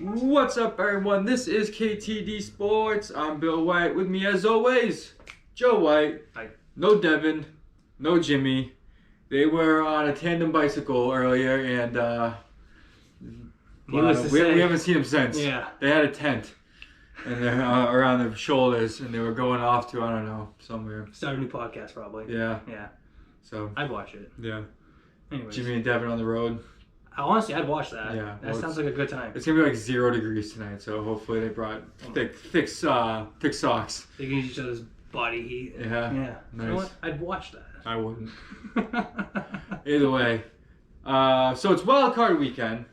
What's up, everyone? This is KTD Sports. I'm Bill White. With me, as always, Joe White. Hi. No Devin, no Jimmy. They were on a tandem bicycle earlier, and we haven't seen them since. Yeah. They had a tent, and they're around their shoulders, and they were going off to, I don't know, somewhere. Start a new podcast, probably. Yeah. Yeah. So. I'd watch it. Yeah. Anyways. Jimmy and Devin on the road. Honestly, I'd watch that. Yeah. That sounds like a good time. It's gonna be like 0 degrees tonight, so hopefully they brought thick socks. They can use each other's body heat. Yeah. Yeah. Nice. You know what? I'd watch that. I wouldn't. Either way. So it's wild card weekend.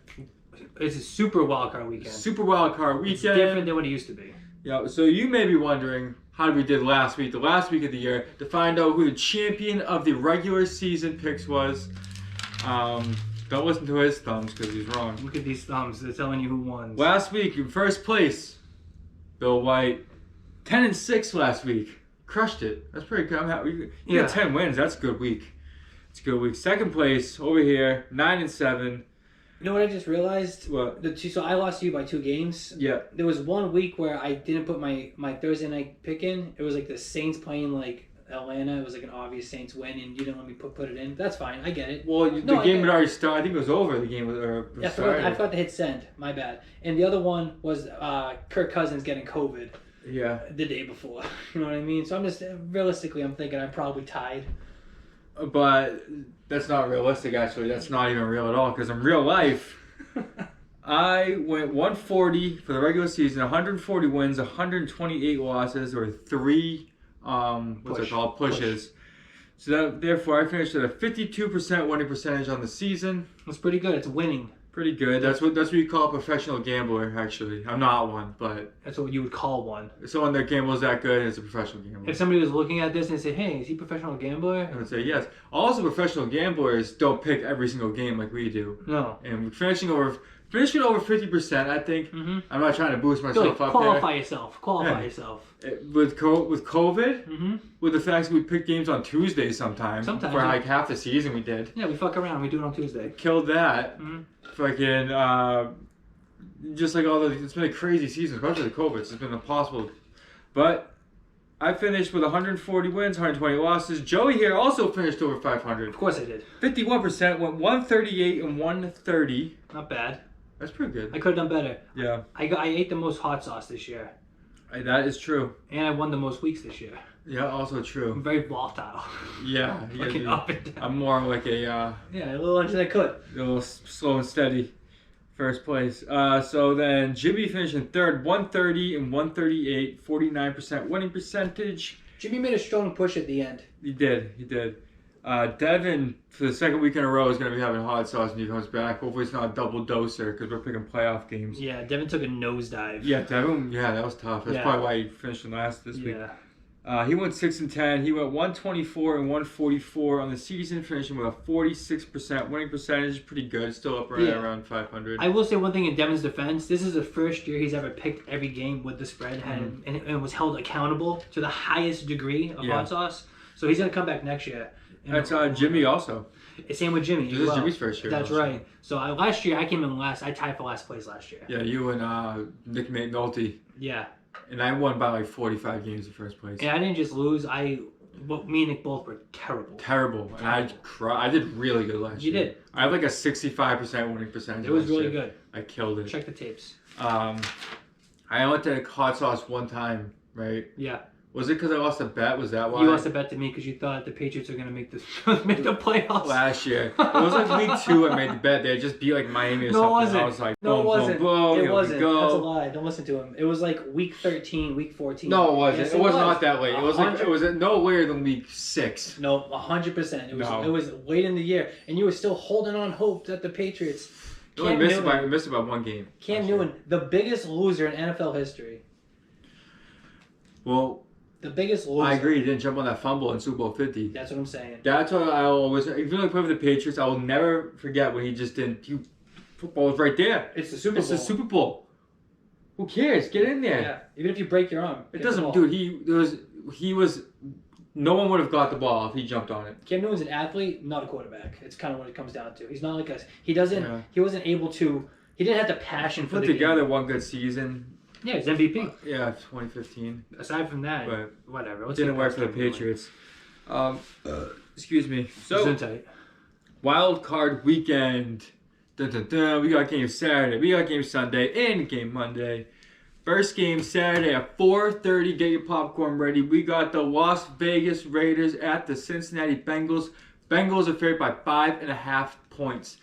It's a super wild card weekend. Super wild card weekend. It's different than what it used to be. Yeah. So you may be wondering how we did last week, the last week of the year, to find out who the champion of the regular season picks was. Don't listen to his thumbs because he's wrong. Look at these thumbs. They're telling you who won. Last week in first place, Bill White, 10-6 last week. Crushed it. That's pretty good. I'm happy. You got 10 wins. That's a good week. It's a good week. Second place over here, 9-7. You know what I just realized? What? So I lost to you by 2 games. Yeah. There was 1 week where I didn't put my Thursday night pick in. It was like the Saints playing like Atlanta. It was like an obvious Saints win, and you didn't let me put it in. That's fine. I get it. Well, the game had already started. I think it was over. The game was started. I forgot to hit send. My bad. And the other one was Kirk Cousins getting COVID. Yeah. The day before. You know what I mean? So I'm just realistically, I'm thinking I'm probably tied. But that's not realistic, actually. That's not even real at all. Because in real life, I went 140 for the regular season, 140 wins, 128 losses, or 3 pushes. So therefore, I finished at a 52% winning percentage on the season. That's pretty good. It's winning. Pretty good. That's what you call a professional gambler. Actually, I'm not one, but that's what you would call one. Someone that gambles that good is a professional gambler. If somebody was looking at this and say, "Hey, is he a professional gambler?" I would say yes. Also, professional gamblers don't pick every single game like we do. No. And finishing over 50%, I think. Mm-hmm. I'm not trying to boost myself up qualify there. yourself. Qualify yourself. With COVID, mm-hmm. with the fact that we pick games on Tuesdays sometimes for like half the season we did. Yeah, we fuck around. We do it on Tuesday. Killed that. Mm-hmm. Fucking just like it's been a crazy season, especially the COVID. It's been impossible. But I finished with 140 wins, 120 losses. Joey here also finished over 500. Of course I did. 51%, went 138 and 130. Not bad. That's pretty good. I could have done better. Yeah. I ate the most hot sauce this year. That is true. And I won the most weeks this year. Yeah, also true. I'm very volatile. Yeah. Looking up and down. I'm more like a... yeah, a little under than I could. A little slow and steady. First place. So then Jimmy finished in third, 130 and 138, 49% winning percentage. Jimmy made a strong push at the end. He did. Devin, for the second week in a row, is going to be having hot sauce when he comes back. Hopefully it's not a double doser because we're picking playoff games. Yeah, Devin took a nosedive. Yeah, Devin, that was tough. That's probably why he finished in last this week. He went 6-10. He went 124 and 144 on the season, finishing with a 46% winning percentage. Pretty good. Still up around 500. I will say one thing in Devin's defense. This is the first year he's ever picked every game with the spread and was held accountable to the highest degree of hot sauce. So he's going to come back next year. That's Jimmy also. Same with Jimmy. This is Jimmy's first year. That's right. So last year I came in last. I tied for last place last year. Yeah, you and Nick McNulty. Yeah. And I won by like 45 games in first place. And I didn't just lose. Me and Nick both were terrible. Terrible. And I did really good last year. You did. I had like a 65% winning percentage. It was really good. I killed it. Check the tapes. I went to hot sauce one time, right? Yeah. Was it because I lost a bet? Was that why? You lost a bet to me because you thought the Patriots are going to make the playoffs. Last year. It was like week 2 I made the bet. They had just beat like Miami or something. No, it wasn't. I was like, no, it wasn't. Boom, it wasn't. Go. That's a lie. Don't listen to him. It was like week 13, week 14. No, it wasn't. Yes, it was not that late. It was like, it was no later than week 6. No, 100%. It was late in the year. And you were still holding on hope that the Patriots... We missed about one game. Cam Newton, the biggest loser in NFL history. Well... The biggest loser. I agree. He didn't jump on that fumble in Super Bowl 50. That's what I'm saying. That's what I always... Even though I play for the Patriots, I will never forget when he just didn't... Football was right there. It's the Super Bowl. It's the Super Bowl. Who cares? Get in there. Yeah. Even if you break your arm. It doesn't... Dude, he was... No one would have got the ball if he jumped on it. Cam Newton's an athlete, not a quarterback. It's kind of what it comes down to. He's not like us. He doesn't... Yeah. He wasn't able to... He didn't have the passion for put the together game. one good season. Yeah, he's MVP. Yeah, 2015. Aside from that, But whatever. Let's didn't get work past for the Kevin Patriots. Excuse me. So, So, wild card weekend. Dun, dun, dun. We got game Saturday. We got game Sunday and game Monday. First game Saturday at 4:30. Get your popcorn ready. We got the Las Vegas Raiders at the Cincinnati Bengals. Bengals are favored by 5.5 points.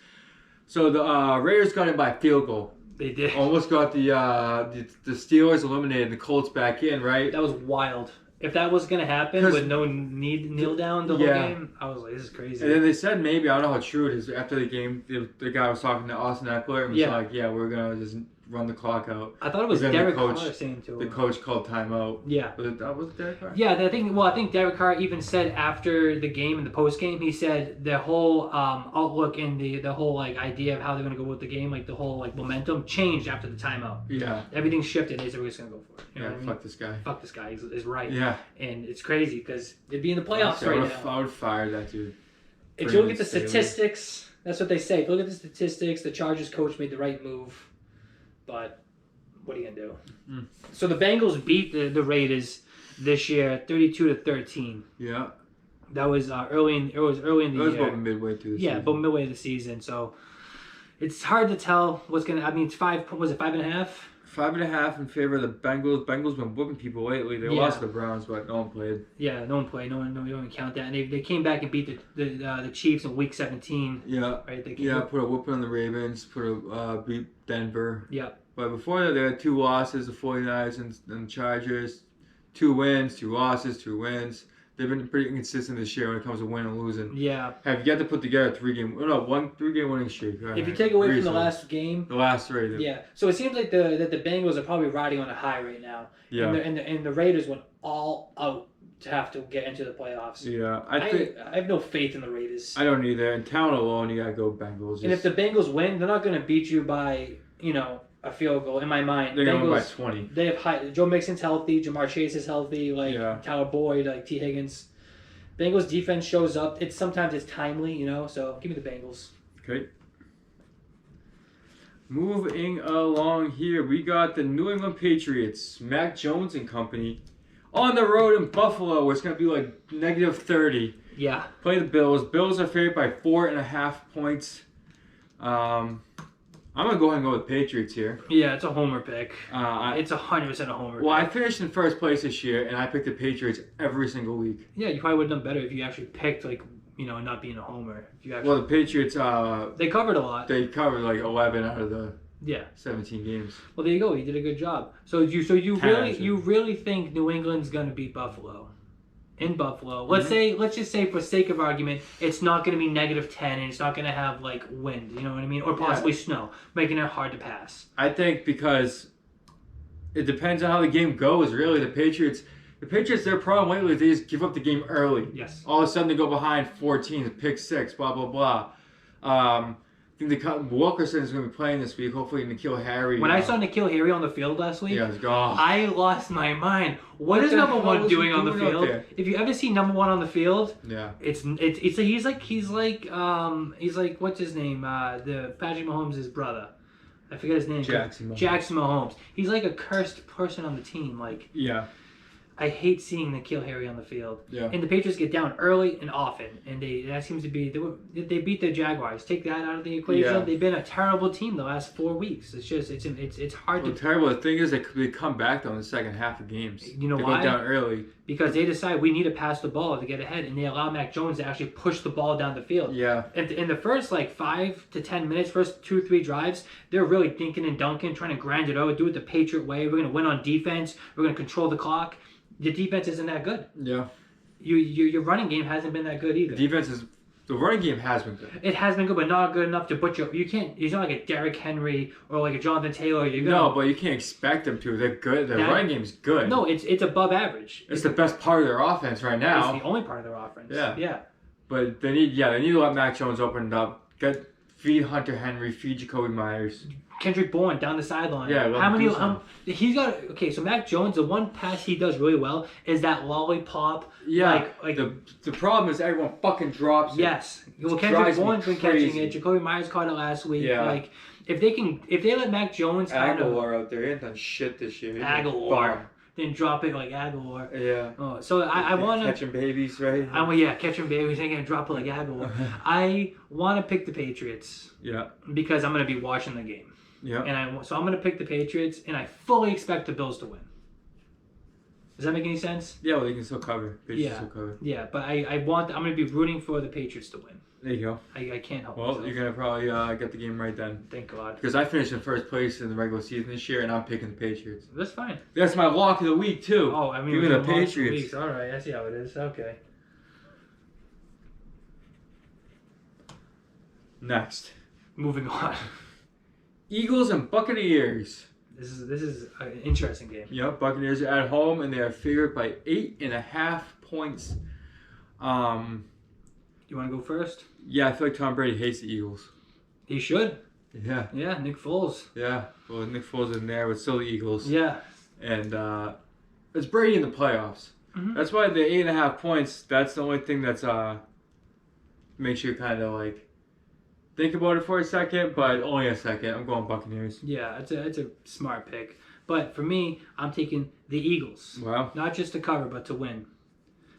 So the Raiders got in by field goal. They did. Almost got the Steelers eliminated. The Colts back in, right? That was wild. If that was going to happen with no kneel down the whole game, I was like, this is crazy. And then they said maybe, I don't know how true it is, after the game, the guy was talking to Austin Eckler and was like, yeah, we're going to just run the clock out. I thought it was Derek Carr saying to him. The coach called timeout. Yeah. Was it Derek Carr? Yeah, I think Derek Carr even said after the game, in the post game, he said the whole outlook and the whole like idea of how they're going to go with the game, like the whole like momentum changed after the timeout. Yeah. Everything shifted. They said we're just going to go for it. You know what I mean? Fuck this guy. Fuck this guy is right. Yeah. And it's crazy because they'd be in the playoffs right now. I would fire that dude. If you look at the statistics, that's what they say. If you look at the statistics, the Chargers coach made the right move. But what are you gonna do? So the Bengals beat the Raiders this year, 32-13. Yeah. That was early in the year. It was about midway through the season. Yeah, about midway of the season. So it's hard to tell what's gonna. I mean, it's 5. Was it 5.5? 5.5 in favor of the Bengals. Bengals been whooping people lately. They lost to the Browns, but no one played. Yeah, no one played. No one. You don't count that. And they came back and beat the Chiefs in Week 17. Yeah. Right. Put a whooping on the Ravens. Beat Denver. Yeah. But before that, they had 2 losses, the 49ers and the Chargers. 2 wins, 2 losses, 2 wins. They've been pretty inconsistent this year when it comes to winning and losing. Yeah. Have yet to put together a 3-game winning streak. If you take away from the last game. The last 3. Yeah. So it seems like the Bengals are probably riding on a high right now. Yeah. And the Raiders went all out to have to get into the playoffs. Yeah. I have no faith in the Raiders. I don't either. In talent alone, you got to go Bengals. And if the Bengals win, they're not going to beat you by, a field goal, in my mind. They're going to win by 20. They have Joe Mixon's healthy, Jamar Chase is healthy, Tyler Boyd, T. Higgins. Bengals defense shows up. Sometimes it's timely, so give me the Bengals. Okay. Moving along here, we got the New England Patriots, Mac Jones and company, on the road in Buffalo, where it's going to be like -30. Yeah. Play the Bills. Bills are favored by 4.5 points. I'm going to go ahead and go with Patriots here. Yeah, it's a homer pick. It's 100% a homer Well, pick. I finished in first place this year, and I picked the Patriots every single week. Yeah, you probably would have done better if you actually picked, not being a homer. Well, the Patriots, they covered a lot. They covered like 11 out of the 17 games. Well, there you go. You did a good job. So you really think New England's going to beat Buffalo? In Buffalo. Let's just say for sake of argument, it's not going to be -10 and it's not going to have wind, you know what I mean? Or possibly snow, making it hard to pass. I think because it depends on how the game goes, really. The Patriots, their problem lately is they just give up the game early. Yes. All of a sudden they go behind 14, pick 6, blah, blah, blah. I think Wilkerson is going to be playing this week. Hopefully, N'Keal Harry. When I saw N'Keal Harry on the field last week, gone. I lost my mind. What is number one doing on the field? If you ever see number one on the field, he's like what's his name? The Patrick Mahomes' brother. I forget his name. Jackson Mahomes. He's like a cursed person on the team. I hate seeing N'Keal Harry on the field. Yeah. And the Patriots get down early and often, and that seems to be they beat the Jaguars. Take that out of the equation. Yeah. They've been a terrible team the last 4 weeks. It's just it's hard to. Terrible. The thing is, they come back though in the second half of games. You know why? They go down early because they decide we need to pass the ball to get ahead, and they allow Mac Jones to actually push the ball down the field. Yeah. In the first 5 to 10 minutes, first 2-3 drives, they're really thinking and dunking, trying to grind it out, do it the Patriot way. We're gonna win on defense. We're gonna control the clock. The defense isn't that good. Yeah. Your running game hasn't been that good either. The running game has been good. It has been good, but not good enough to put you. You can't. He's not like a Derrick Henry or like a Jonathan Taylor. No, but you can't expect them to. They're good. Their running game's good. No, it's above average. It's the best part of their offense right now. It's the only part of their offense. Yeah. Yeah. But they need to let Mac Jones open it up. feed Hunter Henry, feed Jacoby Myers. Kendrick Bourne down the sideline. Yeah, how many? He's got okay. So Mac Jones, the one pass he does really well is that lollipop. Yeah, like the problem is everyone fucking drops it. Yes, well Kendrick Bourne's been catching it. Jacoby Myers caught it last week. Yeah. Like if they let Mac Jones Aguilar out there, he ain't done shit this year. Aguilar didn't drop it like Aguilar. Yeah. Oh, so I want to catching babies, right? Catching babies. Ain't gonna drop it like Aguilar. I want to pick the Patriots. Yeah. Because I'm gonna be watching the game. Yeah. And so I'm going to pick the Patriots, and I fully expect the Bills to win. Does that make any sense? Yeah, well, they can still cover. Patriots still cover. Yeah, but I'm going to be rooting for the Patriots to win. There you go. I can't help myself. You're going to probably get the game right then. Thank God. Because I finished in first place in the regular season this year, and I'm picking the Patriots. That's fine. That's my lock of the week, too. Oh, I mean, give me the Patriots. All right, I see how it is. Okay. Next. Moving on. Eagles and Buccaneers. This is an interesting game. Yep, Buccaneers are at home and they are favored by 8.5 points. You want to go first? Yeah, I feel like Tom Brady hates the Eagles. He should. Yeah. Yeah, Nick Foles. Yeah, well, Nick Foles is in there, but still the Eagles. Yeah. And it's Brady in the playoffs. Mm-hmm. That's why the 8.5 points. That's the only thing that's makes you kind of like. Think about it for a second, but only a second. I'm going Buccaneers. Yeah, it's a smart pick. But for me, I'm taking the Eagles. Wow. Not just to cover, but to win.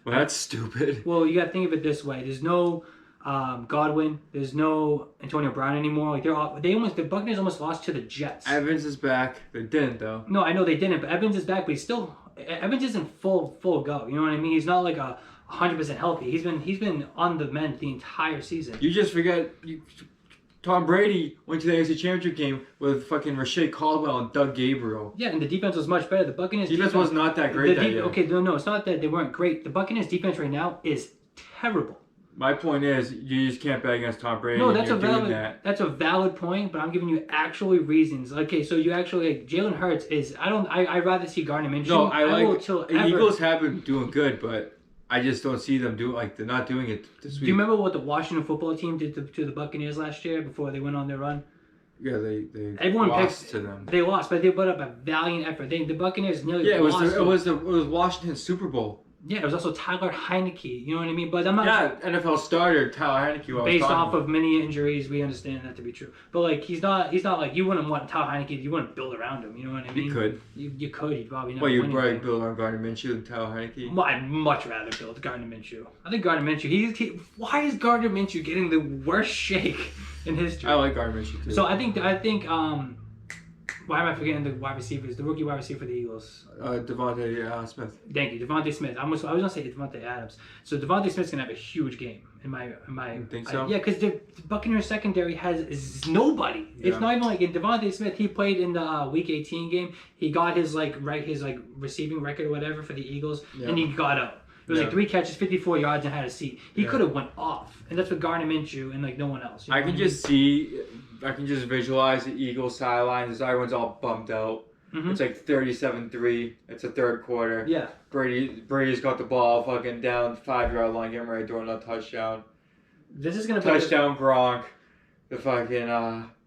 Well, that's stupid. Well, you got to think of it this way. There's no Godwin. There's no Antonio Brown anymore. Like the Buccaneers almost lost to the Jets. Evans is back. They didn't though. No, I know they didn't, but Evans is back. But Evans isn't full go. You know what I mean? He's not like 100% healthy. He's been on the mend the entire season. You just forget. Tom Brady went to the AFC Championship game with fucking Rashae Caldwell and Doug Gabriel. Yeah, and the defense was much better. The Buccaneers defense was not that great that year. Okay, no, it's not that they weren't great. The Buccaneers defense right now is terrible. My point is, you just can't bet against Tom Brady. No, that's a valid point, but I'm giving you actually reasons. Okay, so you actually Jalen Hurts is. I'd rather see Gardner Minshew. No, the Eagles have been doing good, but I just don't see them they're not doing it this week. Do you remember what the Washington football team did to the Buccaneers last year before they went on their run? Yeah, they everyone lost to them. They lost, but they put up a valiant effort. The Buccaneers nearly lost. It was Washington's Super Bowl. Yeah, it was also Tyler Heineke. You know what I mean? But I'm not. Yeah, NFL starter Tyler Heineke. Based off of many injuries, we understand that to be true. But like, he's not like you wouldn't want Tyler Heineke. You wouldn't build around him. You know what I mean? You could. You could. You'd probably not. Well, you'd probably build around Gardner Minshew than Tyler Heineke. I'd much rather build Gardner Minshew. I think Gardner Minshew. Why is Gardner Minshew getting the worst shake in history? I like Gardner Minshew too. So I think. Why am I forgetting the wide receivers? The rookie wide receiver for the Eagles. Devontae Smith. Thank you, Devontae Smith. I was gonna say Devontae Adams. So Devontae Smith's gonna have a huge game in my. You think so? Yeah, because the Buccaneers secondary is nobody. Yeah. It's not even like in Devontae Smith. He played in the Week 18 game. He got his receiving record or whatever for the Eagles, and he got out. It was like 3 catches, 54 yards, and had a seat. He could have went off, and that's with Gardner Minshew and no one else. You know I can just visualize the Eagles sidelines as everyone's all bummed out. Mm-hmm. It's like 37-3. It's a third quarter. Yeah. Brady's got the ball fucking down the 5-yard line, getting ready to throw another touchdown. This is gonna touchdown Gronk. The fucking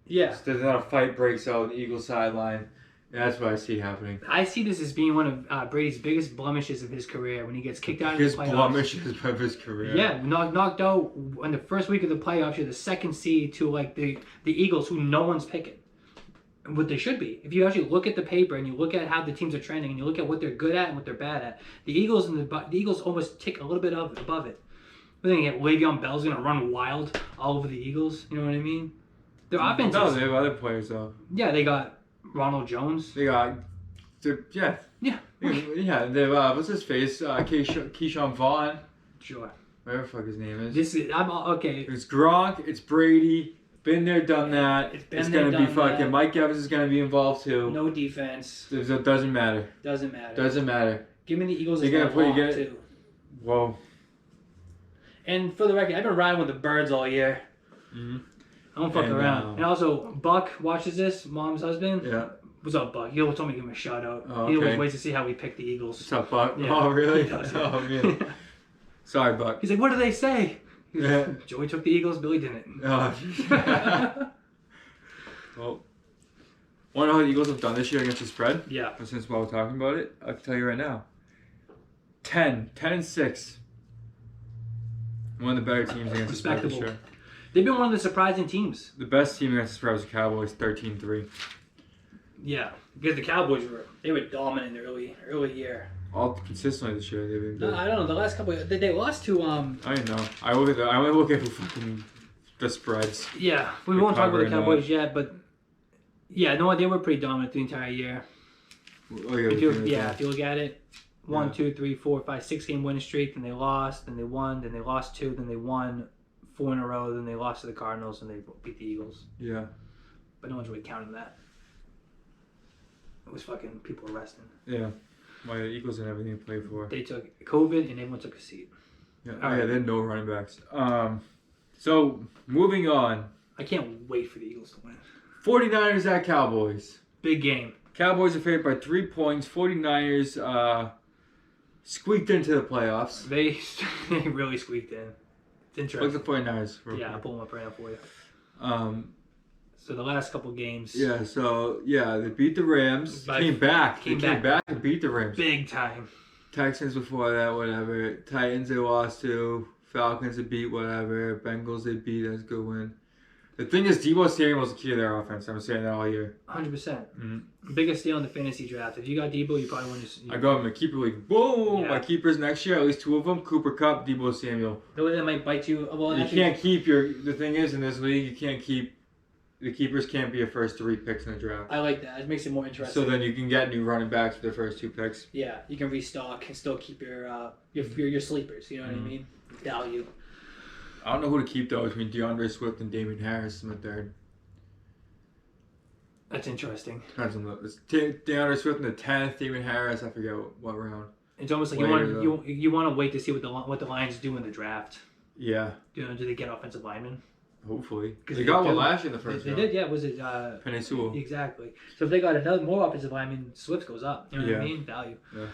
yeah. There's another fight breaks out on the Eagles sideline. That's what I see happening. I see this as being one of Brady's biggest blemishes of his career when he gets kicked out of the playoffs. Blemishes of his career. Yeah, knocked out in the first week of the playoffs. You're the second seed to like the Eagles, who no one's picking. What they should be. If you actually look at the paper and you look at how the teams are trending and you look at what they're good at and what they're bad at, the Eagles almost tick a little bit above it. I think Le'Veon Bell's gonna run wild all over the Eagles. You know what I mean? Their offense. No, they have other players though. Yeah, they got Ronald Jones. They got, yeah. What's his face? Keyshawn Vaughn. Sure. Whatever the fuck his name is. Okay. It's Gronk. It's Brady. Been there, done that. It's gonna be fucking. Mike Evans is gonna be involved too. No defense. It doesn't matter. Doesn't matter. Give me the Eagles. They're gonna put you too. Whoa. And for the record, I've been riding with the Birds all year. Mm-hmm. I don't fuck around. And also, Buck watches this, Mom's husband. Yeah. What's up, Buck? He always told me to give him a shout out. Oh, okay. He always waits to see how we pick the Eagles. What's up, Buck? Yeah. Oh, really? He does, Oh, man. Sorry, Buck. He's like, what do they say? Joey took the Eagles, Billy didn't. Well, want to know how the Eagles have done this year against the spread? Yeah. Since while we're talking about it, I can tell you right now. 10-6. One of the better teams against the spread this year. They've been one of the surprising teams. The best team against the spread was the Cowboys, 13-3. Yeah, because the Cowboys were dominant in the early year. All consistently this year, they've been good. No, I don't know. The last couple, they lost to I know. I only look at fucking the spreads. Yeah, we won't talk about the Cowboys yet, but yeah, no, they were pretty dominant the entire year. Oh, yeah, if you look at it, 1, 2, 3, 4, 5, 6 game winning streak, then they lost, then they won, then they lost 2, then they won 4 in a row, then they lost to the Cardinals, and they beat the Eagles. Yeah. But no one's really counting that. It was fucking people resting. Yeah. Well, the Eagles and everything to play for. They took COVID and everyone took a seat. Yeah, they had no running backs. So, moving on. I can't wait for the Eagles to win. 49ers at Cowboys. Big game. Cowboys are favored by 3 points. 49ers squeaked into the playoffs. They really squeaked in. It's interesting. Look at the 49ers. I'll pull them up right now for you. So the last couple games. Yeah, they beat the Rams. Came back and beat the Rams. Big time. Texans before that, whatever. Titans they lost to. Falcons they beat, whatever. Bengals they beat. That's a good win. The thing is, Deebo Samuel was the key to their offense. I'm saying that all year. 100%. Mm-hmm. Biggest deal in the fantasy draft. If you got Deebo, you probably win. I got him in a keeper league. Boom! Yeah. My keepers next year, at least 2 of them. Cooper Kupp, Deebo Samuel. That might bite you. Well, you can't keep the thing is, in this league, you can't keep... The keepers can't be your first 3 picks in the draft. I like that. It makes it more interesting. So then you can get new running backs with their first 2 picks. Yeah, you can restock and still keep your sleepers. You know what I mean? Value. I don't know who to keep though between DeAndre Swift and Damian Harris in the 3rd. That's interesting. Depends on DeAndre Swift in the 10th. Damian Harris, I forget what round. It's almost like you want to wait to see what the Lions do in the draft. Yeah. Do they get offensive linemen? Hopefully. Because they got one last year in the first round. They did, yeah. Was it... Penei Sewell. Exactly. So if they got more offensive linemen, Swift goes up. You know what I mean? Value. Yeah.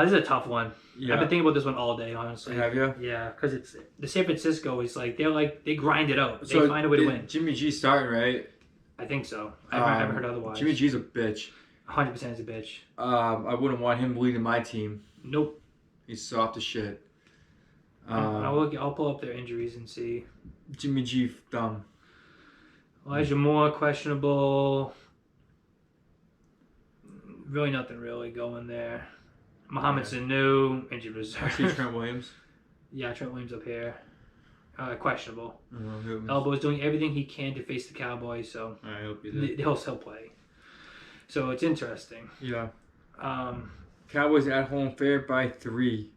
This is a tough one. Yeah. I've been thinking about this one all day, honestly. Have you? Yeah, because it's... The San Francisco is they grind it out. They find a way to win. Jimmy G starting, right? I think so. I haven't heard otherwise. Jimmy G's a bitch. 100% is a bitch. I wouldn't want him leading my team. Nope. He's soft as shit. I'll pull up their injuries and see. Jimmy G dumb. Elijah Moore questionable. Really nothing really going there. Mohamed Sanu injured reserve. I see Trent Williams. Yeah, Trent Williams up here. Questionable. Uh-huh. Elbow's doing everything he can to face the Cowboys, so he'll still play. So it's interesting. Yeah. Cowboys at home favored by 3.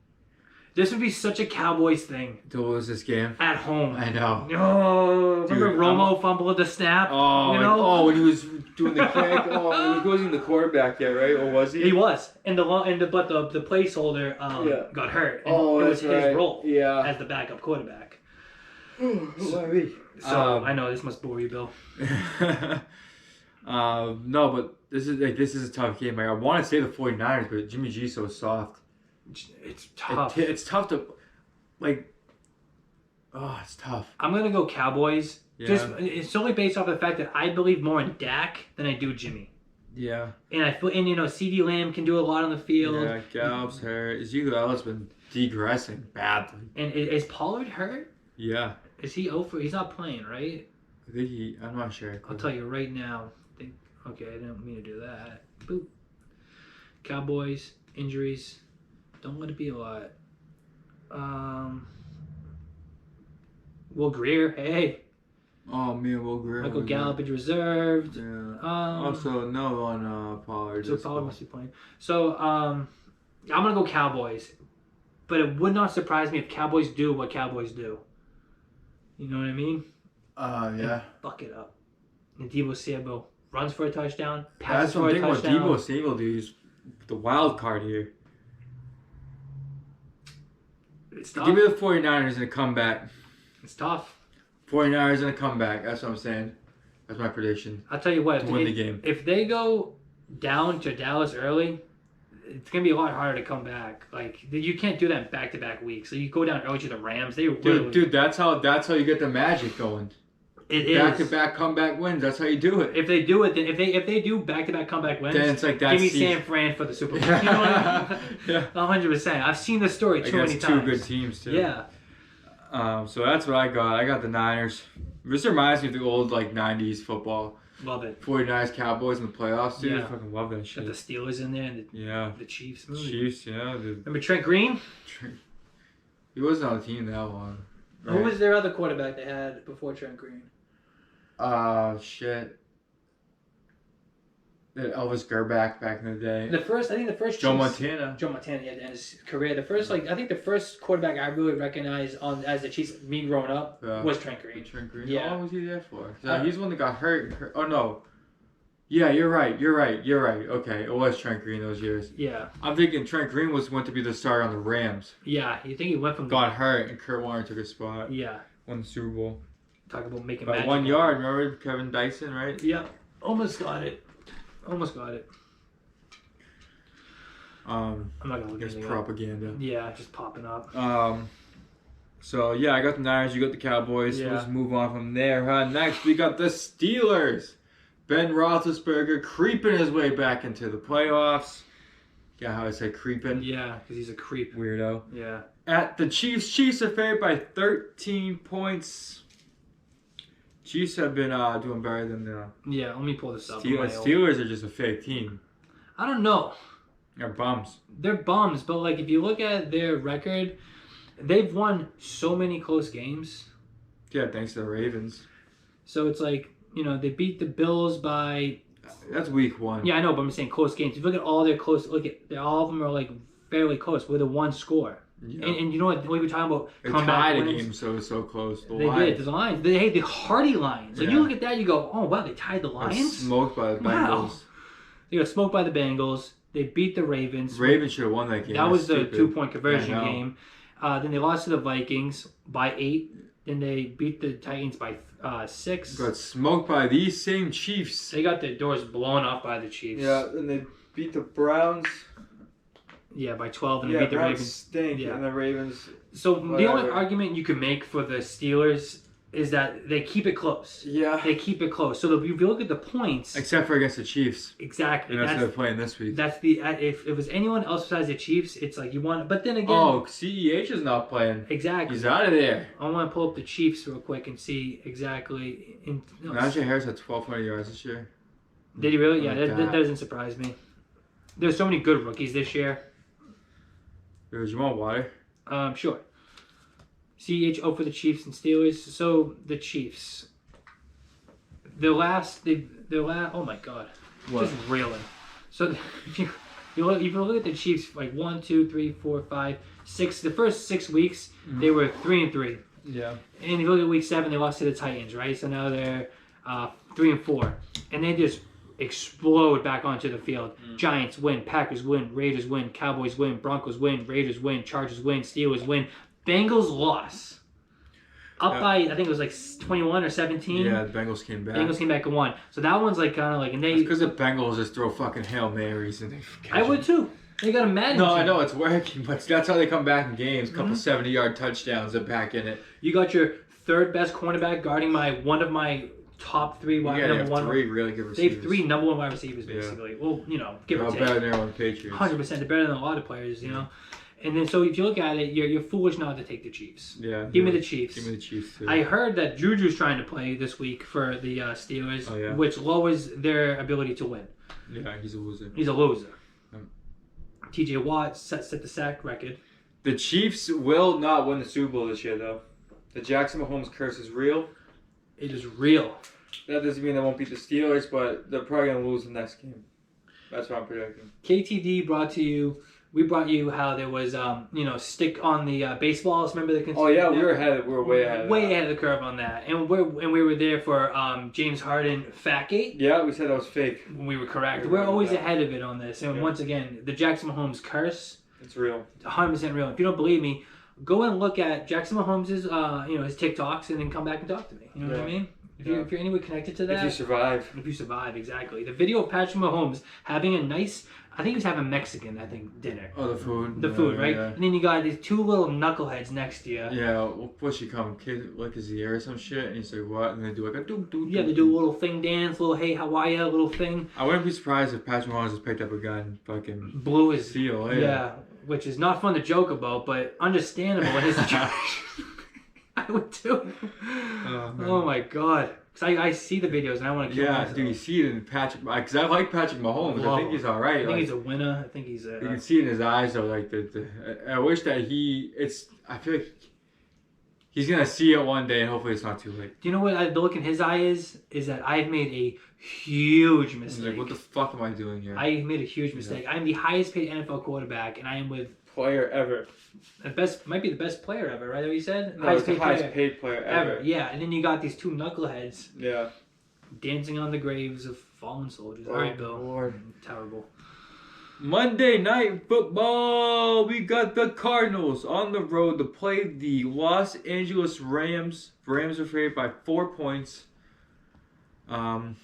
This would be such a Cowboys thing. To lose this game. At home. I know. Oh, remember Romo fumbled the snap? Oh, when he was doing the kick. He wasn't the quarterback yet, right? Or was he? He was. But the placeholder got hurt. And it was his role as the backup quarterback. So I know this must bore you, Bill. No, but this is a tough game. I want to say the 49ers, but Jimmy G's so soft. It's tough. It's tough to, it's tough. I'm going to go Cowboys. Yeah. It's solely based off the fact that I believe more in Dak than I do Jimmy. Yeah. And CeeDee Lamb can do a lot on the field. Yeah, Gallup's hurt. Ezekiel Elliott's been degressing badly. And is Pollard hurt? Yeah. Is he over? He's not playing, right? I think I'm not sure. I'll tell you right now. Okay, I didn't mean to do that. Boop. Cowboys, injuries. Don't let it be a lot. Will Greer, hey. Oh, me and Will Greer. Michael Gallup is reserved. Yeah. Also, no on Pollard. So Pollard must be playing. So, I'm going to go Cowboys. But it would not surprise me if Cowboys do what Cowboys do. You know what I mean? Yeah. Fuck it up. And Deebo Samuel runs for a touchdown, passes for a touchdown. That's touchdown. what Deebo Samuel dude. The wild card here. It's tough. Give me the 49ers in a comeback. It's tough. 49ers in a comeback. That's what I'm saying. That's my prediction. I'll tell you what. To win the game. If they go down to Dallas early, it's gonna be a lot harder to come back. Like you can't do that in back-to-back weeks. So you go down early to the Rams. Dude, that's how you get the magic going. It is back-to-back comeback wins. That's how you do it. If they do it, then if they do back-to-back comeback wins, then it's like that. Give me San Fran for the Super Bowl. You know what I mean? 100%. I've seen this story too many times. Two good teams too. Yeah. So that's what I got. I got the Niners. This reminds me of the old 90s football. Love it. 49ers Cowboys in the playoffs, dude. Yeah. I fucking love that shit. Got the Steelers in there and the Chiefs. Chiefs, yeah. Remember Trent Green? He wasn't on the team that long. Right? Who was their other quarterback they had before Trent Green? Shit. Elvis Gerback back in the day. I think the first Joe Montana. Joe Montana, yeah, to end his career. The first, I think the first quarterback I really recognized as the Chiefs, me growing up, was Trent Green. Trent Green? Yeah. How long was he there for? He's the one that got hurt. Oh, no. Yeah, you're right. Okay, it was Trent Green those years. Yeah. I'm thinking Trent Green went to be the starter on the Rams. Yeah, you think he went from... Got hurt, and Kurt Warner took his spot. Yeah. Won the Super Bowl. Talk about making by magic. 1 yard, remember Kevin Dyson, right? Yeah. Almost got it. I'm not gonna look at it. Propaganda. Yeah, just popping up. So yeah, I got the Niners, you got the Cowboys. Yeah. Let's move on from there. Next we got the Steelers. Ben Roethlisberger creeping his way back into the playoffs. Yeah, how I said creeping. Yeah, because he's a creep. Weirdo. Yeah. At the Chiefs. Chiefs are favored by 13 points. Chiefs have been doing better than the Yeah, let me pull this up. Steelers are just a fake team. I don't know. They're bums. They're bums, but if you look at their record, they've won so many close games. Yeah, thanks to the Ravens. So it's they beat the Bills by... That's week 1. Yeah, I know, but I'm saying close games. If you look at all their close... all of them are fairly close with a one score. Yeah. And you know what we were talking about? They tied a game so close. They did. The Lions. They hate the Hardy Lions. Like you look at that, you go, oh wow, they tied the Lions. Smoked by the Bengals. Wow. They got smoked by the Bengals. They beat the Ravens. Ravens should have won that game. That was the 2-point conversion game. Then they lost to the Vikings by 8. Then they beat the Titans by 6. Got smoked by these same Chiefs. They got their doors blown off by the Chiefs. Yeah, and they beat the Browns. Yeah, by 12, and they beat the Ravens. Stink, and the Ravens. So the only argument you can make for the Steelers is that they keep it close. Yeah. They keep it close. So if you look at the points... Except for against the Chiefs. Exactly. And that's what they're playing this week. That's if it was anyone else besides the Chiefs, it's you want... But then again... Oh, CEH is not playing. Exactly. He's out of there. I want to pull up the Chiefs real quick and see exactly... Najee Harris had 1,200 yards this year. Did he really? Yeah, that doesn't surprise me. There's so many good rookies this year. Do you want water? Sure. CHO for the Chiefs and Steelers. So the Chiefs, oh my God, what? Just reeling. So if you look at the Chiefs, 1, 2, 3, 4, 5, 6. The first 6 weeks they were 3-3. Yeah. And if you look at week 7, they lost to the Titans, right? So now they're 3-4, and they just explode back onto the field. Giants win, Packers win, Raiders win, Cowboys win, Broncos win, Raiders win, Chargers win, Steelers win. Bengals lost. Up by, I think it was 21 or 17. Yeah, the Bengals came back. Bengals came back and won. So that one's and they... It's because the Bengals just throw fucking Hail Marys and they I would too. They got a Madden. No, I know it's working, but that's how they come back in games. A couple 70-yard touchdowns, they're back in it. You got your third best cornerback guarding one of my top 3 number one. 3 really good receivers. They have 3 number 1 wide receivers, basically. Yeah. Well, give or take. Better than everyone Patriots. 100%. They're better than a lot of players, you know. And then, so if you look at it, you're foolish not to take the Chiefs. Yeah. Give me the Chiefs. Give me the Chiefs, too. I heard that Juju's trying to play this week for the Steelers, which lowers their ability to win. Yeah, he's a loser. He's a loser. T.J. Watt set the sack record. The Chiefs will not win the Super Bowl this year, though. The Jackson Mahomes curse is real. It is real. That doesn't mean they won't beat the Steelers, but they're probably going to lose the next game. That's what I'm predicting. KTD we brought you how there was, stick on the baseballs. Remember the? Oh yeah, we were way ahead. Way ahead of the curve on that, and we were there for James Harden Fatgate. Yeah, we said that was fake. We were correct. We're always ahead of it on this, and once again, the Jackson Mahomes curse. It's real. 100% real. If you don't believe me, go and look at Jackson Mahomes' his TikToks, and then come back and talk to me. You know what I mean? If you're anywhere connected to that. If you survive. If you survive, exactly. The video of Patrick Mahomes having a nice I think he was having Mexican, dinner. Oh, the food. The food, right? Yeah. And then you got these two little knuckleheads next to you. Yeah, what's she come? Kid like his ear or some shit, and he's like, what? And they do like a doo. Yeah, they do a little thing dance, little hey, how are ya, little thing. I wouldn't be surprised if Patrick Mahomes just picked up a gun, fucking blew his seal. Yeah, which is not fun to joke about, but understandable in his situation. I would too. Oh my god. Because I see the videos and I want to kill myself. Yeah, dude, you see it in Patrick... Because I like Patrick Mahomes. I think he's all right. I think he's a winner. I think he's a... You can see it in his eyes, though. Like, I wish that I feel like he's going to see it one day and hopefully it's not too late. Do you know what the look in his eye is? Is that I've made a huge mistake. He's like, what the fuck am I doing here? I made a huge mistake. Yeah. I'm the highest paid NFL quarterback and I am with... Player ever. Might be the best player ever, right? That what you said? No, it's the highest paid player ever. Yeah, and then you got these two knuckleheads. Yeah. Dancing on the graves of fallen soldiers. All right, Bill. Lord. Terrible. Monday Night Football. We got the Cardinals on the road to play the Los Angeles Rams. Rams are favored by 4 points. Now,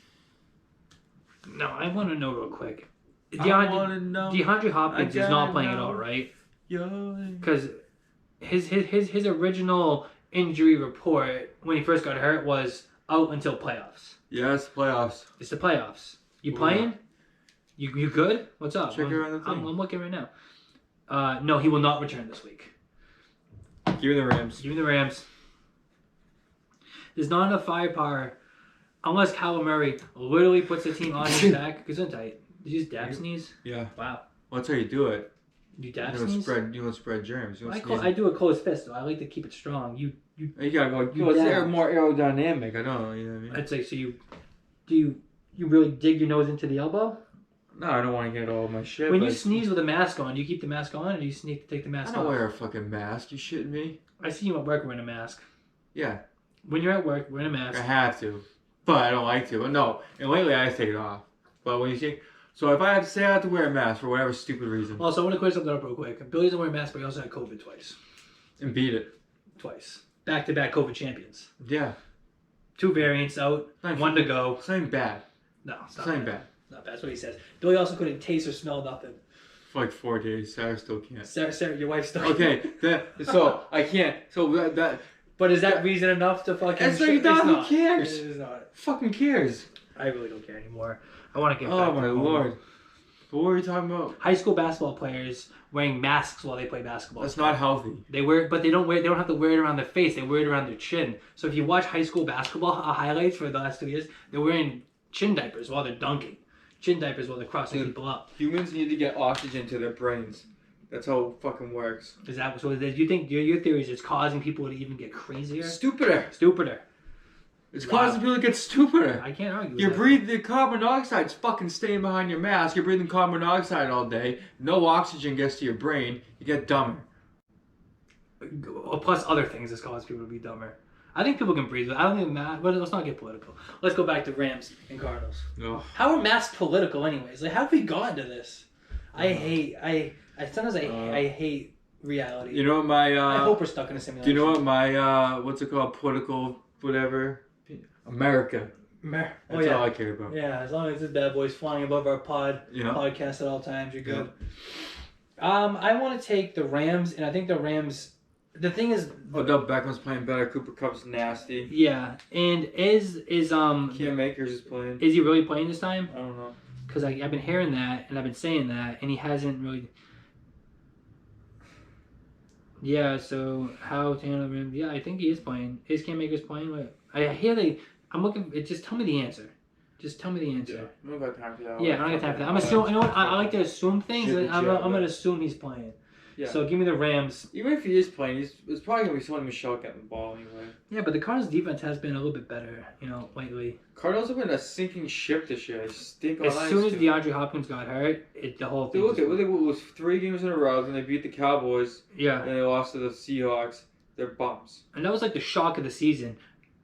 I want to know real quick. DeAndre Hopkins is not playing at all, right? Because his original injury report when he first got hurt was out until playoffs. Yeah, it's playoffs. It's the playoffs. You playing? You good? What's up? Check around the thing. I'm looking right now. No, he will not return this week. Give me the Rams. Give me the Rams. There's not enough firepower unless Kyler Murray literally puts the team on his back. Because I'm tight. Did you use dab sneeze? Yeah. Wow. Well, that's how you do it. You dab sneeze? You don't spread germs. I do a closed fist, though. I like to keep it strong. You gotta go. It's more aerodynamic. I know. You know what I mean? I'd say so. Do you really dig your nose into the elbow? No, I don't want to get all my shit. When you sneeze with a mask on, do you keep the mask on, or do you sneak to take the mask off? I don't wear a fucking mask. You shitting me? I see you at work wearing a mask. Yeah. When you're at work wearing a mask. I have to, but I don't like to. No, and lately I take it off. But when you see. So if I have to say I have to wear a mask for whatever stupid reason. Also, I want to clear something up real quick. Billy doesn't wear a mask, but he also had COVID twice. And beat it. Twice. Back-to-back COVID champions. Yeah. 2 variants out, 1 to go. It's not bad. No, it's not bad. Not bad. That's what he says. Billy also couldn't taste or smell nothing. For like 4 days. Sarah still can't. Sarah, your wife still can't. Okay. So I can't. So that. But is that reason enough to fucking... It's like, who cares? It is not. Fucking cares. I really don't care anymore. I want to get back. Oh my lord. What were we talking about? High school basketball players wearing masks while they play basketball. That's not healthy. They don't have to wear it around their face. They wear it around their chin. So if you watch high school basketball highlights for the last 2 years, they're wearing chin diapers while they're dunking. Chin diapers while they're crossing people up. Humans need to get oxygen to their brains. That's how it fucking works. Is that so? Do you think your theory is it's causing people to even get crazier? Stupider. It's causing people to get stupider. I can't argue with You're breathing the carbon dioxide's fucking staying behind your mask. You're breathing carbon dioxide all day. No oxygen gets to your brain. You get dumber. Plus other things that's causing people to be dumber. I think people can breathe. I don't think but let's not get political. Let's go back to Rams and Cardinals. Ugh. How are masks political anyways? Like, how have we gotten to this? I sometimes hate reality. You know what my I hope we're stuck in a simulation. Do you know what my what's it called? Political whatever. America. That's all I care about. Yeah, as long as this bad boy's flying above our podcast at all times, you're good. Yeah. I want to take the Rams, and I think the Rams. The thing is, Odell Beckham's playing better. Cooper Kupp's nasty. Yeah, and Cam Akers is playing. Is he really playing this time? I don't know. Because I've been hearing that, and I've been saying that, and he hasn't really. Yeah, so how Tanner? Yeah, I think he is playing. Is Cam Akers playing? I hear I'm looking. Just tell me the answer. Just tell me the answer. Yeah, I don't got time for that. Yeah, I don't got time for that. I'm assuming. You know what? I like to assume things. I'm gonna assume he's playing. Yeah. So give me the Rams. Even if he is playing, it's probably gonna be Sonny Michel getting the ball anyway. Yeah, but the Cardinals' defense has been a little bit better, lately. Cardinals have been a sinking ship this year. They stink on ice. As soon as DeAndre Hopkins got hurt, the whole thing. Look, they lost 3 games in a row, and they beat the Cowboys. Yeah. And they lost to the Seahawks. They're bums. And that was like the shock of the season.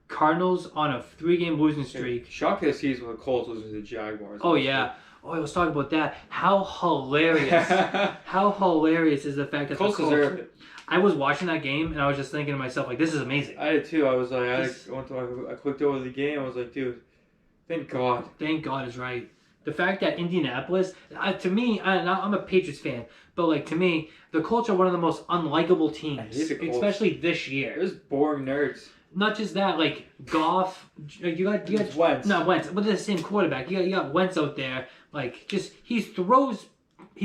Cardinals on a 3-game losing streak. Shock of the season when the Colts losing to the Jaguars. Oh yeah. Oh, I was talking about that. How hilarious! How hilarious is the fact that Colts deserved it. I was watching that game and I was just thinking to myself, like, this is amazing. I did too. I was like, I clicked over the game. I was like, dude, thank God. Thank God is right. The fact that Indianapolis, to me, I'm a Patriots fan, but like to me, the Colts are one of the most unlikable teams, especially this year. There's boring nerds. Not just that, like Goff, you got Wentz. Not Wentz, but they're the same quarterback. You got Wentz out there, like just he's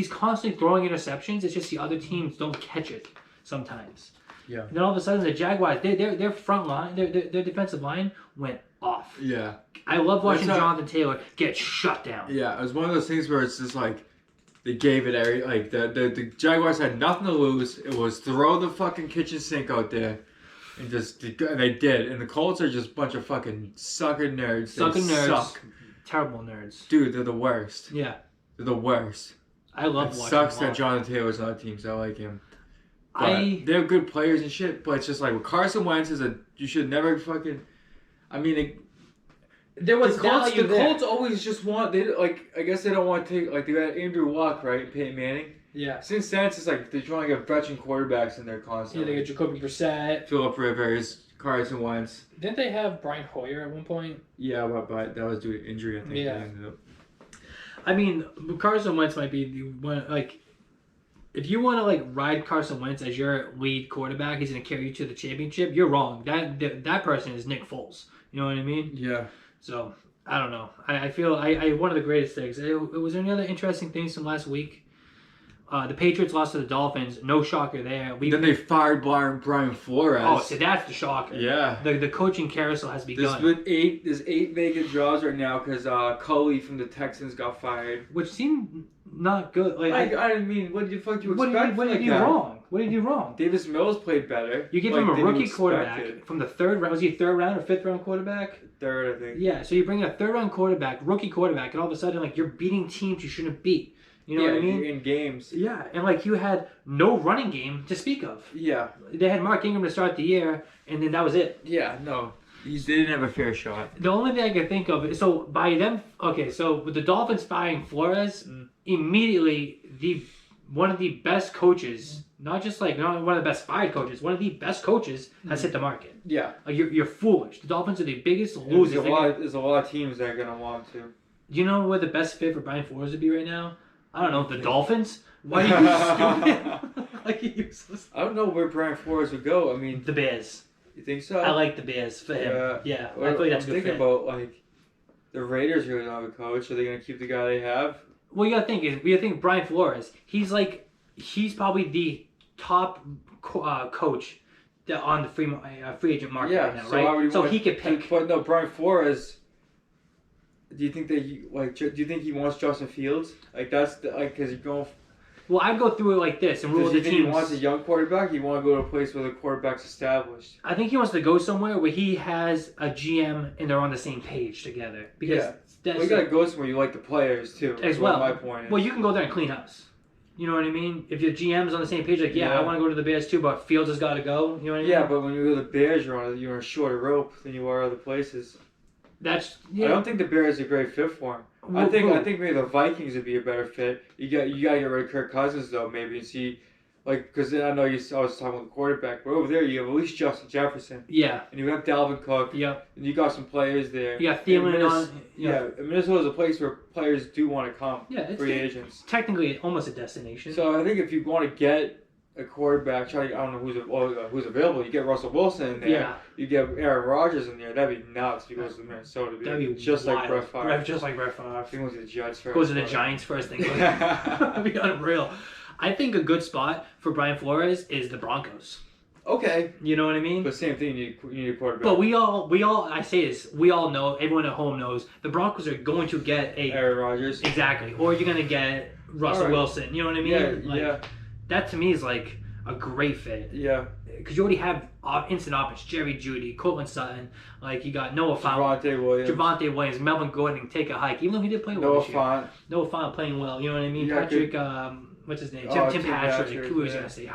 constantly throwing interceptions. It's just the other teams don't catch it sometimes. Yeah. And then all of a sudden, the Jaguars, their front line, their defensive line went off. Yeah. I love watching Jonathan Taylor get shut down. Yeah, it was one of those things where it's just like they gave it the Jaguars had nothing to lose. It was throw the fucking kitchen sink out there, and they did. And the Colts are just a bunch of fucking sucker nerds. Suck. Terrible nerds. Dude, they're the worst. Yeah. They're the worst. I love watching. It sucks that Jonathan Taylor's on the team, so I like him. But they're good players and shit, but it's just like Carson Wentz you should never fucking. I mean, there was the Colts always just want I guess they don't want to take they got Andrew Luck, right? Peyton Manning. Yeah. Since then, it's like they're trying to get veteran quarterbacks in there constantly. Yeah, they got Jacoby Brissett, Phillip Rivers, Carson Wentz. Didn't they have Brian Hoyer at one point? Yeah, but that was due to injury, I think. Yeah. I mean, Carson Wentz might be the one if you want to ride Carson Wentz as your lead quarterback, he's going to carry you to the championship. You're wrong. That person is Nick Foles. You know what I mean? Yeah. So I don't know. I feel one of the greatest things. Was there any other interesting things from last week? The Patriots lost to the Dolphins. No shocker there. Then they fired Brian Flores. Oh, so that's the shocker. Yeah. The coaching carousel has begun. There's 8 vacant jobs right now because Culley from the Texans got fired. Which seemed not good. I mean, what the fuck do you expect? What did he do wrong? What did he do wrong? Davis Mills played better. You give him a rookie quarterback from the third round. Was he a third round or fifth round quarterback? Third, I think. Yeah, so you bring in a third round quarterback, rookie quarterback, and all of a sudden you're beating teams you shouldn't beat. You know what I mean? In games. Yeah, and you had no running game to speak of. Yeah. They had Mark Ingram to start the year, and then that was it. Yeah, no. They didn't have a fair shot. The only thing I could think of is, so with the Dolphins firing Flores, immediately one of the best coaches, not one of the best fired coaches, one of the best coaches has hit the market. Yeah. You're foolish. The Dolphins are the biggest losers. There's a lot of teams that are going to want to. Do you know where the best fit for Brian Flores would be right now? I don't know, the Dolphins? Why are you stupid? I don't know where Brian Flores would go. I mean, the Bears. You think so? I like the Bears for him. Yeah. I feel like that's a good fit. About the Raiders really don't have a coach. Are they going to keep the guy they have? Well, you got to think Brian Flores. He's probably the top coach on the free agent market right now, right? So he could pick. But no, Brian Flores. Do you think that do you think he wants Justin Fields? That's because he's going. Well, I'd go through it like this and rule the teams. He wants a young quarterback. He want to go to a place where the quarterback's established. I think he wants to go somewhere where he has a GM and they're on the same page together. Because you gotta go somewhere you like the players too. As well. My point is. Well, you can go there and clean house. You know what I mean? If your GM's on the same page, I want to go to the Bears too, but Fields has got to go. You know what I mean? Yeah, but when you go to the Bears, you're on a shorter rope than you are other places. I don't think the Bears are a great fit for him. I think maybe the Vikings would be a better fit. You gotta get rid of Kirk Cousins though, maybe, and see, because I know I was talking about the quarterback, but over there you have at least Justin Jefferson. Yeah. And you have Dalvin Cook. Yep. And you got some players there. You got Thielen on. Yeah. Minnesota's a place where players do want to come. Yeah, it's free agents. Technically, almost a destination. So I think if you want to get a quarterback, I don't know who's available. You get Russell Wilson in there. Yeah. You get Aaron Rodgers in there. That'd be nuts if he goes to Minnesota. That'd be just wild. Like Brett Favre. Just like Brett Favre. He goes to the Jets first. Goes to the Giants first. That'd be unreal. I think a good spot for Brian Flores is the Broncos. Okay. You know what I mean? But same thing, you need a quarterback. But we all know, everyone at home knows, the Broncos are going to get Aaron Rodgers. Exactly. Or you're going to get Russell Wilson. You know what I mean? Yeah. That to me is a great fit. Yeah. Because you already have instant offense. Jerry Jeudy, Courtland Sutton. You got Noah Fant. Javonte Williams. Melvin Gordon can take a hike. Even though he did play well this year. Noah Fant playing well. You know what I mean? Yeah, Patrick, what's his name? Tim Patrick. Who was going to say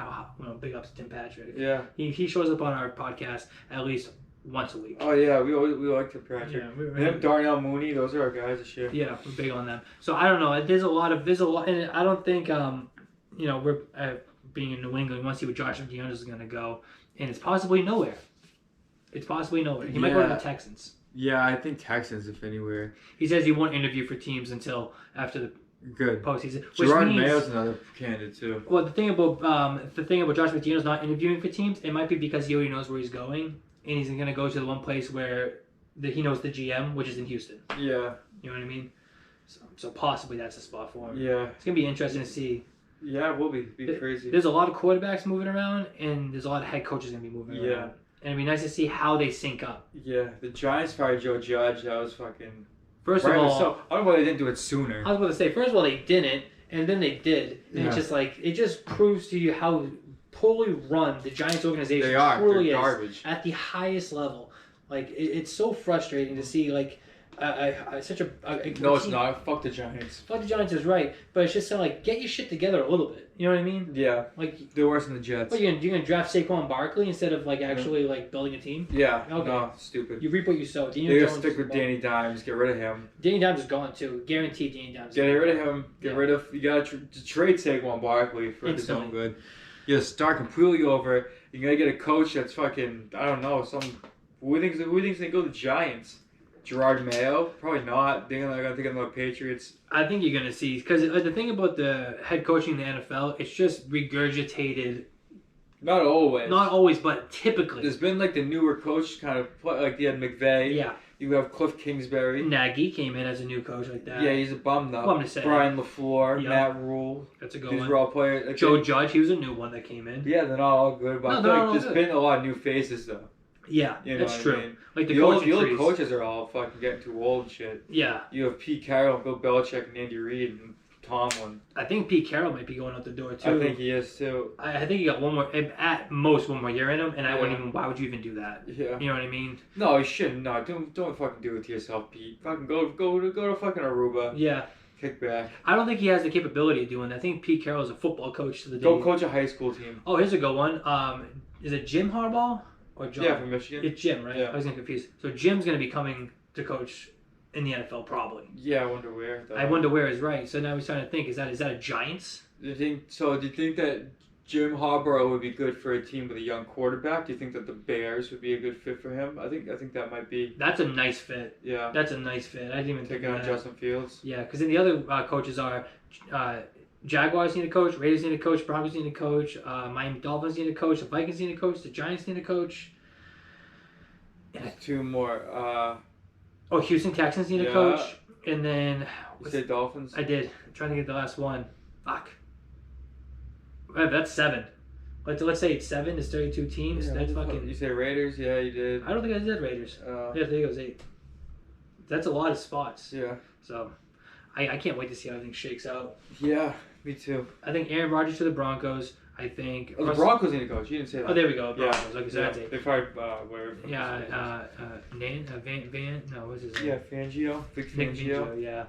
big ups to Tim Patrick. Yeah. He shows up on our podcast at least once a week. Oh, yeah. We like Tim Patrick. Yeah, Darnell Mooney. Those are our guys this year. Yeah, we're big on them. So, I don't know. There's a lot. And I don't think, we're... being in New England, we want to see where Josh McDaniels is going to go, and it's possibly nowhere. He might go to the Texans. Yeah, I think Texans, if anywhere. He says he won't interview for teams until after the postseason. Gerard Mayo's another candidate too. Well, the thing about Josh McDaniels not interviewing for teams, it might be because he already knows where he's going, and he's going to go to the one place where he knows the GM, which is in Houston. Yeah. You know what I mean? So possibly that's a spot for him. Yeah. It's going to be interesting to see. Yeah, it will be crazy. There's a lot of quarterbacks moving around, and there's a lot of head coaches going to be moving around. Yeah. And it'd be nice to see how they sync up. Yeah, the Giants fired Joe Judge. That was fucking... First of all... I don't know why they didn't do it sooner. I was about to say, first of all, they didn't, and then they did. And it's just like, it just proves to you how poorly run the Giants organization truly is. Garbage. At the highest level. Like, it's so frustrating to see, like, such a no, it's not. Fuck the Giants. Fuck the Giants is right, but it's just like, get your shit together a little bit. You know what I mean? Yeah. Like, they're worse than the Jets. What, you're gonna draft Saquon Barkley instead of like actually like building a team? Yeah. Okay. No, stupid. You reap what you sow. They gotta stick with Danny Dimes. Get rid of him. Danny Dimes is gone too. Guaranteed Danny Dimes. Get rid of him. Get rid of. You gotta trade Saquon Barkley for his own good. You gotta start completely over. You gotta get a coach that's fucking. I don't know. Who thinks they go to the Giants? Gerard Mayo? Probably not. They're gonna think another Patriots. I think you're gonna see, because the thing about the head coaching in the NFL, it's just regurgitated. Not always. Not always, but typically. There's been like the newer coach kind of like you had McVay. Yeah. You have Cliff Kingsbury. Nagy came in as a new coach like that. Yeah, he's a bum though. Well, I'm just saying. Brian LaFleur, Matt Rule. That's a good These one. were all players. Like, Joe Judge, he was a new one that came in. Yeah, they're not all good, but I feel like there's been a lot of new faces though. Yeah, you know that's true. I mean? Like the old coaches are all fucking getting too old and shit. Yeah. You have Pete Carroll, Bill Belichick, and Andy Reid, and Tomlin. I think Pete Carroll might be going out the door too. I think he is too. I think he got at most one more year in him, and I wouldn't even. Why would you even do that? Yeah. You know what I mean? No, you shouldn't. No, don't fucking do it to yourself, Pete. Fucking go to fucking Aruba. Yeah. Kick back. I don't think he has the capability of doing that. I think Pete Carroll is a football coach to the day. Go coach a high school team. Oh, here's a good one. Is it Jim Harbaugh or John? Yeah, from Michigan. It's Jim, right? Yeah. I was getting confused. So Jim's going to be coming to coach in the NFL probably. Yeah, I wonder where. I wonder where is right. So now we're trying to think: is that a Giants? Do you think that Jim Harbaugh would be good for a team with a young quarterback? Do you think that the Bears would be a good fit for him? I think that might be. That's a nice fit. Yeah. That's a nice fit. I didn't even think of that. Justin Fields. Yeah, because then the other coaches are Jaguars need a coach, Raiders need a coach, Broncos need a coach, Miami Dolphins need a coach, the Vikings need a coach, the Giants need a coach. There's two more. Houston Texans need a coach, and then. You said Dolphins? I did. I'm trying to get the last one. Fuck. That's 7. Let's say it's 7. There's 32 teams. Yeah, that's fucking. You say Raiders? Yeah, you did. I don't think I said Raiders. Yeah, there goes 8. That's a lot of spots. Yeah. So, I can't wait to see how everything shakes out. Yeah, me too. I think Aaron Rodgers to the Broncos. I think. Oh, the Broncos need a coach. You didn't say that. Oh, there we go. Broncos. Yeah. Okay, so that's 8. They fired where? Yeah. Van. No, what's his name? Yeah, Fangio. Vic Fangio. Yeah.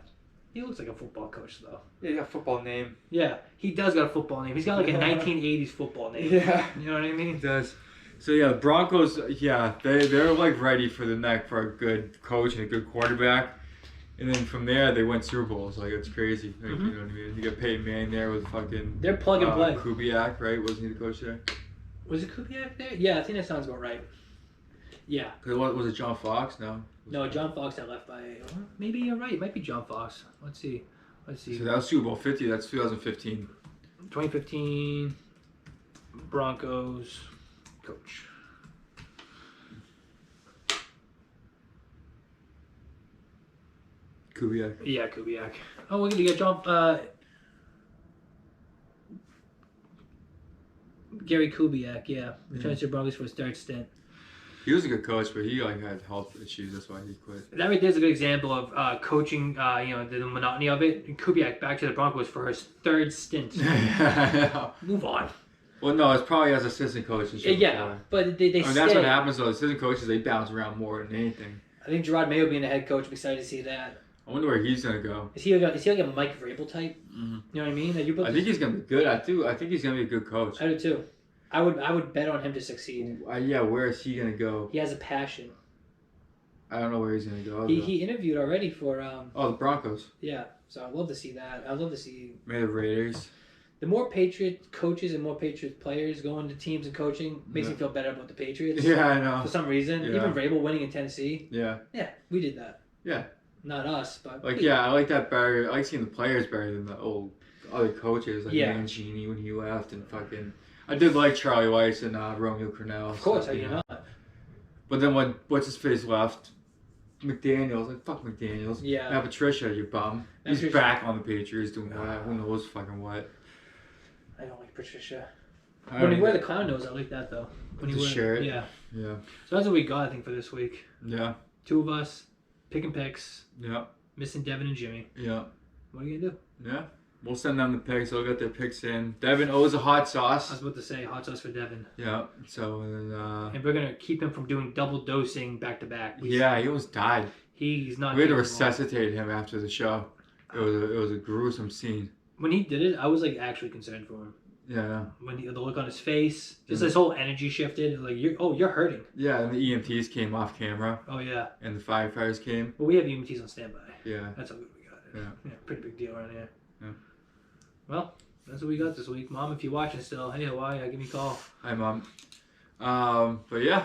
He looks like a football coach, though. Yeah, he got a football name. Yeah, he does got a football name. He's got like a 1980s football name. Yeah. You know what I mean? He does. So, yeah, the Broncos, they're like ready for the neck for a good coach and a good quarterback. And then from there, they win Super Bowls. Like, it's crazy. Like, You know what I mean? You got Peyton Manning there with fucking... They're plug and play. Kubiak, right? Wasn't he the coach there? Was it Kubiak there? Yeah, I think that sounds about right. Yeah. Was it John Fox? No. No, John Fox that left by... maybe you're right. It might be John Fox. Let's see. So that was Super Bowl 50. That's 2015. 2015 Broncos coach. Kubiak. Yeah, Kubiak. Oh, we're gonna get John. Gary Kubiak. Yeah, returns to the Broncos for his 3rd stint. He was a good coach, but he had health issues. That's why he quit. That right there is a good example of coaching. The monotony of it. Kubiak back to the Broncos for his 3rd stint. Move on. Well, no, it's probably as assistant coach. Yeah, but they stay. That's what happens though. Assistant coaches, they bounce around more than anything. I think Gerard Mayo being a head coach, I'm excited to see that. I wonder where he's gonna go. Is he like a Mike Vrabel type? Mm-hmm. You know what I mean? I think he's gonna be good. I think he's gonna be a good coach. I do too. I would bet on him to succeed. Yeah, where is he gonna go? He has a passion. I don't know where he's gonna go. He interviewed already for. The Broncos. Yeah, so I'd love to see that. I'd love to see. Maybe the Raiders. The more Patriot coaches and more Patriot players going to teams and coaching makes me feel better about the Patriots. Yeah, I know. For some reason. Yeah. Even Vrabel winning in Tennessee. Yeah. Yeah, we did that. Yeah. Not us, but... Like, yeah, I like that better. I like seeing the players better than the old other coaches. Like Mangini when he left and fucking... I did like Charlie Weiss and Romeo Crennel. Of course, how you not? But then when what's-his-face left... McDaniels, like fuck McDaniels. Yeah. Now Patricia, you bum. He's back on the Patriots doing what? Who knows fucking what? I don't like Patricia. When he wear the clown nose, I like that though. When he wear shirt. Yeah. Yeah. So that's what we got, I think, for this week. Yeah. 2 of us, picking picks. Yeah. Missing Devin and Jimmy. Yeah. What are you gonna do? Yeah. We'll send them the picks. They'll get their picks in. Devin owes a hot sauce. I was about to say hot sauce for Devin. Yeah. So and we're gonna keep him from doing double dosing back to back. Yeah, he almost died. He's not. We had to resuscitate him after the show. It was a gruesome scene. When he did it, I was like actually concerned for him. Yeah. When the look on his face, just his whole energy shifted. Like you're hurting. Yeah, and the EMTs came off camera. Oh yeah. And the firefighters came. Well, we have EMTs on standby. Yeah. That's how good we got it. Yeah. Pretty big deal around here. Yeah. Well, that's what we got this week. Mom, if you're watching still, hey, Hawaii, give me a call. Hi, Mom. But yeah,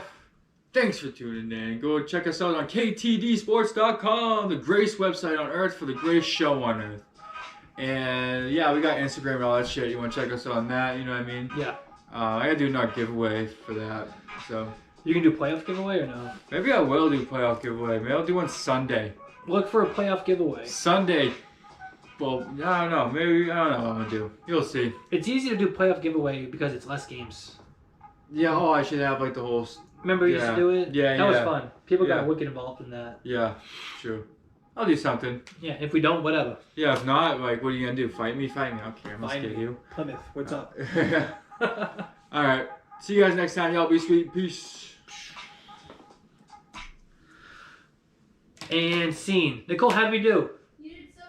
thanks for tuning in. Go check us out on ktdsports.com, the greatest website on earth for the greatest show on earth. And yeah, we got Instagram and all that shit. You want to check us out on that? You know what I mean? Yeah. I gotta do another giveaway for that. So. You can do playoff giveaway or no? Maybe I will do playoff giveaway. Maybe I'll do one Sunday. Look for a playoff giveaway. Sunday. Well, I don't know. Maybe, I don't know what I'm going to do. You'll see. It's easy to do playoff giveaway because it's less games. Yeah, I should have like the whole... Remember you used to do it? Yeah, That was fun. People got wicked involved in that. Yeah, true. I'll do something. Yeah, if we don't, whatever. Yeah, if not, like, what are you going to do? Fight me? Fight me. I don't care. I'm going to scare you. Plymouth, what's up? Alright. See you guys next time. Y'all be sweet. Peace. And scene. Nicole, how did we do? You did so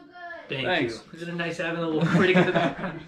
good. Thanks. You. Isn't it nice having a little critic in the background?